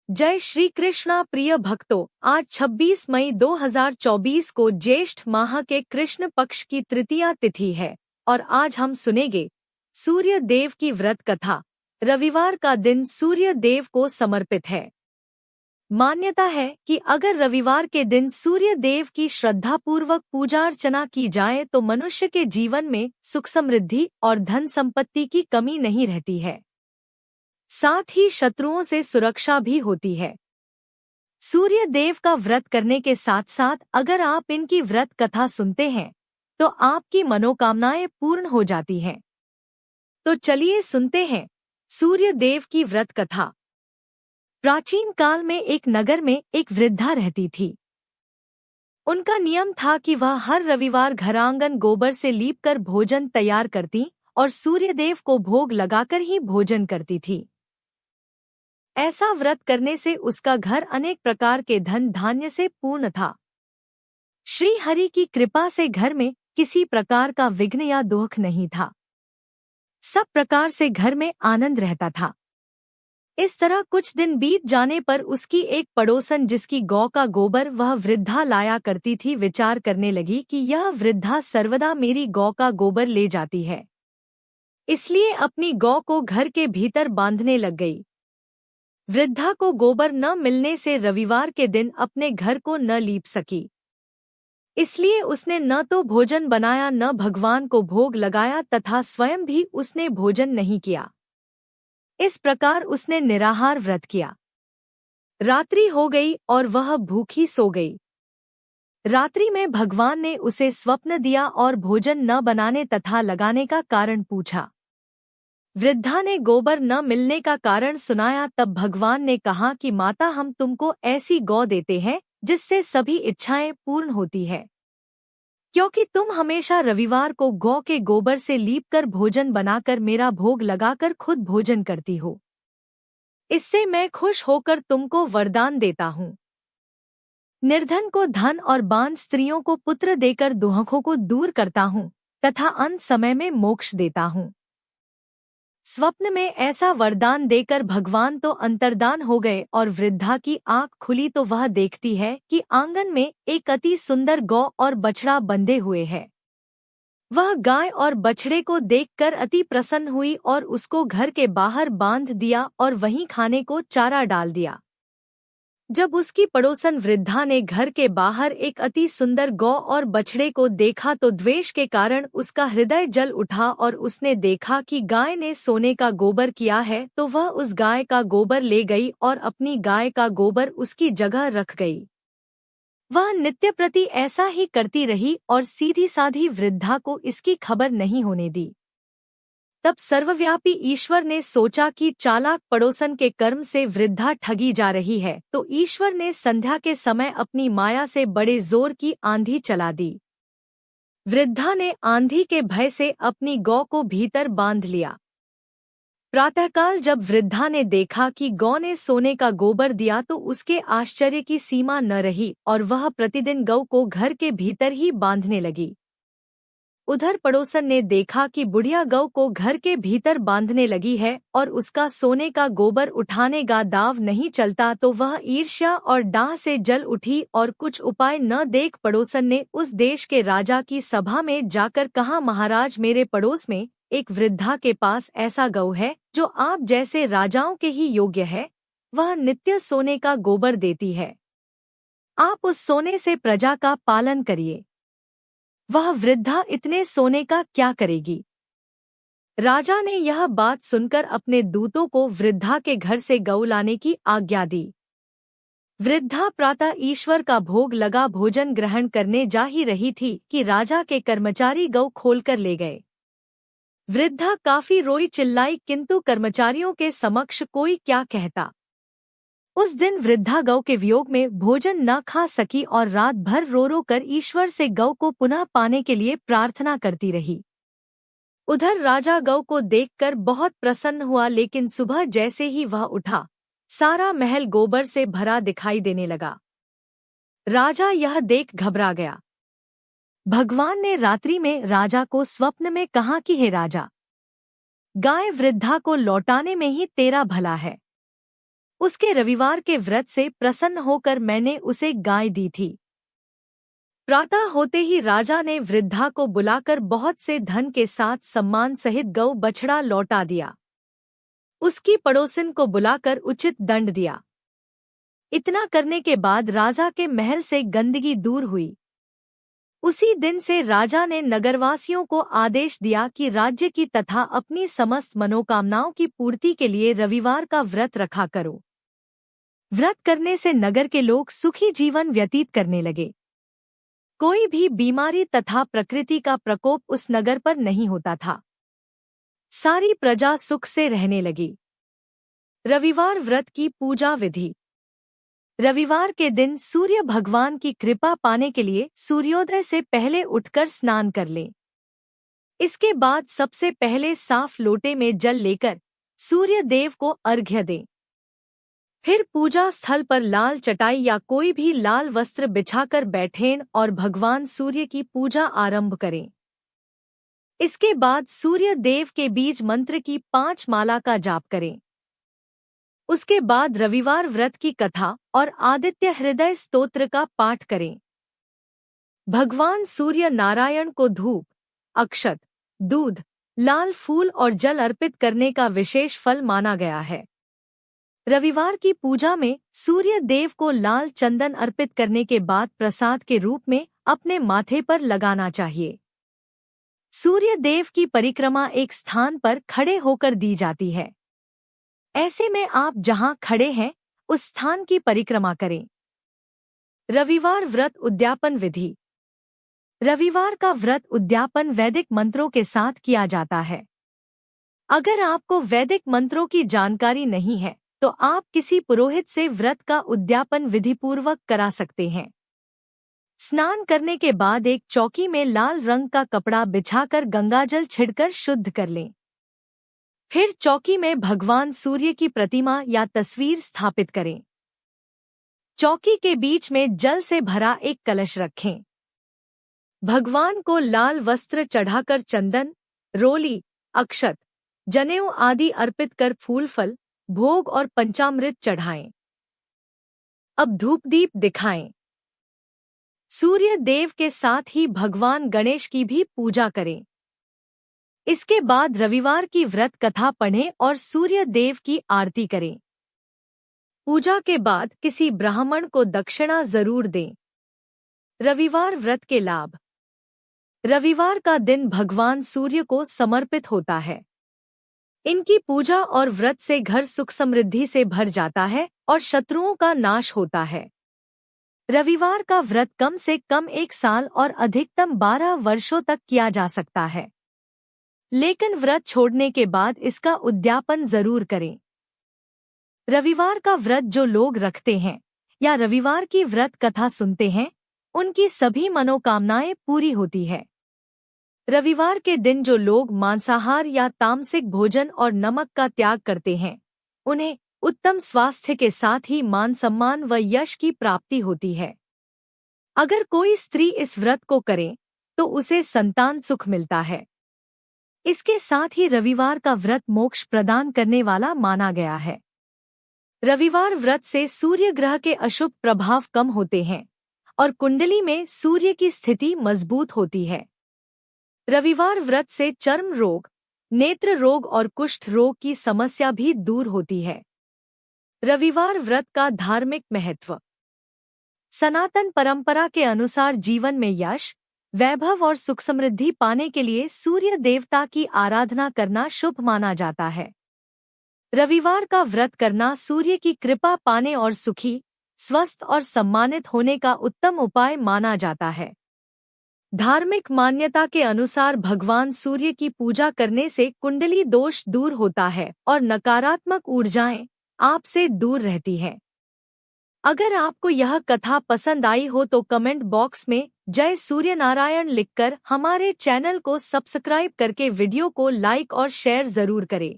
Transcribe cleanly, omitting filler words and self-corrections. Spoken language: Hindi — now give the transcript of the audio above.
जय श्री कृष्णा प्रिय भक्तों, आज 26 मई 2024 को ज्येष्ठ माह के कृष्ण पक्ष की तृतीया तिथि है और आज हम सुनेंगे सूर्य देव की व्रत कथा। रविवार का दिन सूर्य देव को समर्पित है। मान्यता है कि अगर रविवार के दिन सूर्य देव की श्रद्धापूर्वक पूजा अर्चना की जाए तो मनुष्य के जीवन में सुख समृद्धि और धन संपत्ति की कमी नहीं रहती है, साथ ही शत्रुओं से सुरक्षा भी होती है। सूर्य देव का व्रत करने के साथ साथ अगर आप इनकी व्रत कथा सुनते हैं तो आपकी मनोकामनाएं पूर्ण हो जाती हैं। तो चलिए सुनते हैं सूर्य देव की व्रत कथा। प्राचीन काल में एक नगर में एक वृद्धा रहती थी। उनका नियम था कि वह हर रविवार घरांगन गोबर से लीपकर भोजन तैयार करती और सूर्यदेव को भोग लगाकर ही भोजन करती थी। ऐसा व्रत करने से उसका घर अनेक प्रकार के धन धान्य से पूर्ण था। श्री हरि की कृपा से घर में किसी प्रकार का विघ्न या दुख नहीं था। सब प्रकार से घर में आनंद रहता था। इस तरह कुछ दिन बीत जाने पर उसकी एक पड़ोसन, जिसकी गौ का गोबर वह वृद्धा लाया करती थी, विचार करने लगी कि यह वृद्धा सर्वदा मेरी गौ का गोबर ले जाती है, इसलिए अपनी गौ को घर के भीतर बांधने लग गई। वृद्धा को गोबर न मिलने से रविवार के दिन अपने घर को न लीप सकी, इसलिए उसने न तो भोजन बनाया न भगवान को भोग लगाया तथा स्वयं भी उसने भोजन नहीं किया। इस प्रकार उसने निराहार व्रत किया। रात्रि हो गई और वह भूखी सो गई। रात्रि में भगवान ने उसे स्वप्न दिया और भोजन न बनाने तथा लगाने का कारण पूछा। वृद्धा ने गोबर न मिलने का कारण सुनाया। तब भगवान ने कहा कि माता, हम तुमको ऐसी गौ देते हैं जिससे सभी इच्छाएं पूर्ण होती है, क्योंकि तुम हमेशा रविवार को गौ के गोबर से लीपकर भोजन बनाकर मेरा भोग लगाकर खुद भोजन करती हो। इससे मैं खुश होकर तुमको वरदान देता हूँ। निर्धन को धन और बांझ स्त्रियों को पुत्र देकर दुखों को दूर करता हूँ तथा अंत समय में मोक्ष देता हूँ। स्वप्न में ऐसा वरदान देकर भगवान तो अंतर्धान हो गए और वृद्धा की आंख खुली तो वह देखती है कि आंगन में एक अति सुंदर गौ और बछड़ा बंधे हुए है। वह गाय और बछड़े को देखकर अति प्रसन्न हुई और उसको घर के बाहर बांध दिया और वहीं खाने को चारा डाल दिया। जब उसकी पड़ोसन वृद्धा ने घर के बाहर एक अति सुंदर गौ और बछड़े को देखा तो द्वेष के कारण उसका हृदय जल उठा और उसने देखा कि गाय ने सोने का गोबर किया है, तो वह उस गाय का गोबर ले गई और अपनी गाय का गोबर उसकी जगह रख गई। वह नित्य प्रति ऐसा ही करती रही और सीधी साधी वृद्धा को इसकी खबर नहीं होने दी। तब सर्वव्यापी ईश्वर ने सोचा कि चालाक पड़ोसन के कर्म से वृद्धा ठगी जा रही है, तो ईश्वर ने संध्या के समय अपनी माया से बड़े जोर की आंधी चला दी। वृद्धा ने आंधी के भय से अपनी गौ को भीतर बांध लिया। प्रातःकाल जब वृद्धा ने देखा कि गौ ने सोने का गोबर दिया तो उसके आश्चर्य की सीमा न रही और वह प्रतिदिन गौ को घर के भीतर ही बांधने लगी। उधर पड़ोसन ने देखा कि बुढ़िया गौ को घर के भीतर बांधने लगी है और उसका सोने का गोबर उठाने का दाव नहीं चलता, तो वह ईर्ष्या और डाह से जल उठी और कुछ उपाय न देख पड़ोसन ने उस देश के राजा की सभा में जाकर कहा, महाराज, मेरे पड़ोस में एक वृद्धा के पास ऐसा गौ है जो आप जैसे राजाओं के ही योग्य है। वह नित्य सोने का गोबर देती है। आप उस सोने से प्रजा का पालन करिए। वह वृद्धा इतने सोने का क्या करेगी? राजा ने यह बात सुनकर अपने दूतों को वृद्धा के घर से गौ लाने की आज्ञा दी। वृद्धा प्रातः ईश्वर का भोग लगा भोजन ग्रहण करने जा ही रही थी कि राजा के कर्मचारी गौ खोलकर ले गए। वृद्धा काफी रोई चिल्लाई, किंतु कर्मचारियों के समक्ष कोई क्या कहता। उस दिन वृद्धा गौ के वियोग में भोजन न खा सकी और रात भर रो रो कर ईश्वर से गौ को पुनः पाने के लिए प्रार्थना करती रही। उधर राजा गौ को देखकर बहुत प्रसन्न हुआ, लेकिन सुबह जैसे ही वह उठा सारा महल गोबर से भरा दिखाई देने लगा। राजा यह देख घबरा गया। भगवान ने रात्रि में राजा को स्वप्न में कहा कि हे राजा, गाय वृद्धा को लौटाने में ही तेरा भला है। उसके रविवार के व्रत से प्रसन्न होकर मैंने उसे गाय दी थी। प्रातः होते ही राजा ने वृद्धा को बुलाकर बहुत से धन के साथ सम्मान सहित गौ बछड़ा लौटा दिया। उसकी पड़ोसिन को बुलाकर उचित दंड दिया। इतना करने के बाद राजा के महल से गंदगी दूर हुई। उसी दिन से राजा ने नगरवासियों को आदेश दिया कि राज्य की तथा अपनी समस्त मनोकामनाओं की पूर्ति के लिए रविवार का व्रत रखा करो। व्रत करने से नगर के लोग सुखी जीवन व्यतीत करने लगे। कोई भी बीमारी तथा प्रकृति का प्रकोप उस नगर पर नहीं होता था। सारी प्रजा सुख से रहने लगी। रविवार व्रत की पूजा विधि। रविवार के दिन सूर्य भगवान की कृपा पाने के लिए सूर्योदय से पहले उठकर स्नान कर लें। इसके बाद सबसे पहले साफ लोटे में जल लेकर सूर्य देव को अर्घ्य दें। फिर पूजा स्थल पर लाल चटाई या कोई भी लाल वस्त्र बिछाकर बैठें और भगवान सूर्य की पूजा आरंभ करें। इसके बाद सूर्य देव के बीज मंत्र की 5 माला का जाप करें। उसके बाद रविवार व्रत की कथा और आदित्य हृदय स्तोत्र का पाठ करें। भगवान सूर्य नारायण को धूप, अक्षत, दूध, लाल फूल और जल अर्पित करने का विशेष फल माना गया है। रविवार की पूजा में सूर्य देव को लाल चंदन अर्पित करने के बाद प्रसाद के रूप में अपने माथे पर लगाना चाहिए। सूर्य देव की परिक्रमा एक स्थान पर खड़े होकर दी जाती है। ऐसे में आप जहां खड़े हैं उस स्थान की परिक्रमा करें। रविवार व्रत उद्यापन विधि। रविवार का व्रत उद्यापन वैदिक मंत्रों के साथ किया जाता है। अगर आपको वैदिक मंत्रों की जानकारी नहीं है तो आप किसी पुरोहित से व्रत का उद्यापन विधिपूर्वक करा सकते हैं। स्नान करने के बाद एक चौकी में लाल रंग का कपड़ा बिछाकर गंगाजल छिड़कर शुद्ध कर लें। फिर चौकी में भगवान सूर्य की प्रतिमा या तस्वीर स्थापित करें। चौकी के बीच में जल से भरा एक कलश रखें। भगवान को लाल वस्त्र चढ़ाकर चंदन, रोली, अक्षत, जनेऊ आदि अर्पित कर फूल फल, भोग और पंचामृत चढ़ाएं। अब धूप दीप दिखाएं। सूर्य देव के साथ ही भगवान गणेश की भी पूजा करें। इसके बाद रविवार की व्रत कथा पढ़ें और सूर्य देव की आरती करें। पूजा के बाद किसी ब्राह्मण को दक्षिणा जरूर दें। रविवार व्रत के लाभ। रविवार का दिन भगवान सूर्य को समर्पित होता है। इनकी पूजा और व्रत से घर सुख समृद्धि से भर जाता है और शत्रुओं का नाश होता है। रविवार का व्रत कम से कम 1 साल और अधिकतम 12 वर्षों तक किया जा सकता है, लेकिन व्रत छोड़ने के बाद इसका उद्यापन जरूर करें। रविवार का व्रत जो लोग रखते हैं या रविवार की व्रत कथा सुनते हैं, उनकी सभी मनोकामनाएं पूरी होती है। रविवार के दिन जो लोग मांसाहार या तामसिक भोजन और नमक का त्याग करते हैं, उन्हें उत्तम स्वास्थ्य के साथ ही मान सम्मान व यश की प्राप्ति होती है। अगर कोई स्त्री इस व्रत को करे तो उसे संतान सुख मिलता है। इसके साथ ही रविवार का व्रत मोक्ष प्रदान करने वाला माना गया है। रविवार व्रत से सूर्य ग्रह के अशुभ प्रभाव कम होते हैं और कुंडली में सूर्य की स्थिति मजबूत होती है। रविवार व्रत से चर्म रोग, नेत्र रोग और कुष्ठ रोग की समस्या भी दूर होती है। रविवार व्रत का धार्मिक महत्व। सनातन परंपरा के अनुसार जीवन में यश, वैभव और सुख समृद्धि पाने के लिए सूर्य देवता की आराधना करना शुभ माना जाता है। रविवार का व्रत करना सूर्य की कृपा पाने और सुखी, स्वस्थ और सम्मानित होने का उत्तम उपाय माना जाता है। धार्मिक मान्यता के अनुसार भगवान सूर्य की पूजा करने से कुंडली दोष दूर होता है और नकारात्मक ऊर्जाएं आपसे दूर रहती हैं। अगर आपको यह कथा पसंद आई हो तो कमेंट बॉक्स में जय सूर्य नारायण लिखकर हमारे चैनल को सब्सक्राइब करके वीडियो को लाइक और शेयर जरूर करें।